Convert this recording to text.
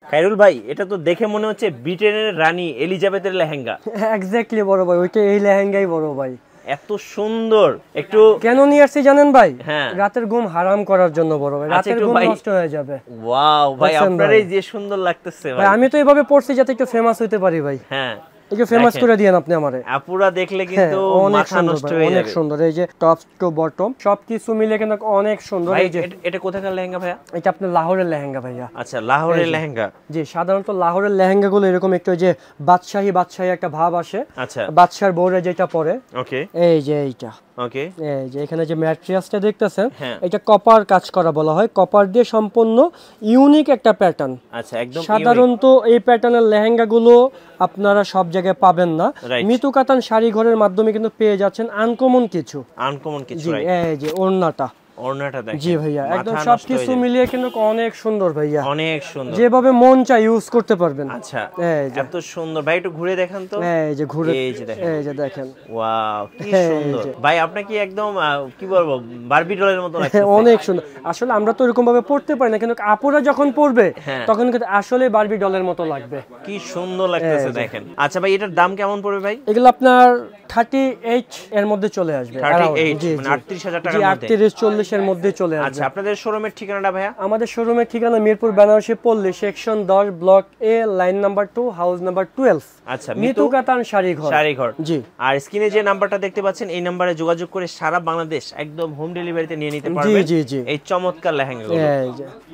খায়রুল ভাই, এটা তো দেখে মনে হচ্ছে ব্রিটেনের রানী এলিজাবেথের লেহেঙ্গা। এক্স্যাক্টলি বড় ভাই, ওইটা এই লেহেঙ্গাই বড় ভাই। এত সুন্দর। একটু কেন নিয়ে আসছি জানেন ভাই? হ্যাঁ, রাতের ঘুম হারাম করার জন্য বড় ভাই, রাতের ঘুম নষ্ট হয়ে যাবে। ওয়াও ভাই, আপনারই যে সুন্দর লাগতেছে ভাই। আমি তো এইভাবে পড়ছি যাতে একটু ফেমাস হইতে পারি ভাই। হ্যাঁ, একটু ফেমাস করে দিয়েন আপনি আমারে। আপুরা দেখলে কিন্তু মাথা নষ্ট হয়ে যাবে। অনেক সুন্দর, এই যে টপ টু বটম সবকিছু মিলে কিন্তু অনেক সুন্দর। এই যে এটা কোথাকার লেহেঙ্গা ভাইয়া? এটা আপনার লাহোরের লেহেঙ্গা ভাইয়া। আচ্ছা, লাহোরের লেহেঙ্গা। জি, সাধারণত লাহোরের লেহেঙ্গা গুলো এরকম একটু যে বাদশাহী বাদশাহী একটা ভাব আসে। আচ্ছা, বাদশার বউরে যেটা পরে। ওকে, এই যে এইটা, ওকে, এই যে এখানে যে ম্যাট্রিয়াসটা দেখতেছেন, এটা কপার কাজ করা বলা হয়, কপার দিয়ে সম্পূর্ণ ইউনিক একটা প্যাটার্ন। আচ্ছা, একদম সাধারণত এই প্যাটার্নের লেহেঙ্গা গুলো আপনারা সব জায়গায় পাবেন না। মিতু কাতান শাড়ি ঘরের মাধ্যমে কিন্তু পেয়ে যাচ্ছেন আনকমন কিছু। এই যে ওড়নাটা, দেখেন। জি ভাইয়া, একদম সবকিছু মিলিয়ে কিন্তু অনেক সুন্দর ভাইয়া, অনেক সুন্দর, যেভাবে মন চাই ইউজ করতে পারবেন। আচ্ছা, এত সুন্দর ভাই, একটু ঘুরে দেখান তো। এই যে ঘুরে, এই যে দেখেন, ওয়াও কি সুন্দর ভাই। আপনি কি একদম কি বলবো, বারবি ডলের মতো লাগছে। অনেক সুন্দর। আসলে আমরা তো এরকম ভাবে পড়তে পারি না, কিন্তু আপুরা যখন পড়বে তখন কিন্তু আসলে বারবি ডলের মতো লাগবে। কি সুন্দর লাগতেছে দেখেন। আচ্ছা ভাই, এটার দাম কেমন পড়বে ভাই? এগুলো আপনার 38 এর মধ্যে চলে আসবে। 38 মানে 38,000 টাকার মধ্যে। 38-40 এর মধ্যে চলে আসবে। আচ্ছা, আপনাদের শোরুমের ঠিকানাটা ভাইয়া? আমাদের শোরুমের ঠিকানা মিরপুর বেনারসি পল্লী, সেকশন 10, ব্লক এ, লাইন নাম্বার 2, হাউস নাম্বার 12। আচ্ছা, মিতু কাতান শাড়ি ঘর। জি। আর স্ক্রিনে যে নাম্বারটা দেখতে পাচ্ছেন, এই নাম্বারে যোগাযোগ করে সারা বাংলাদেশ একদম হোম ডেলিভারিতে নিয়ে নিতে পারবেন। জি জি জি, এই চমৎকার লেহেঙ্গাগুলো।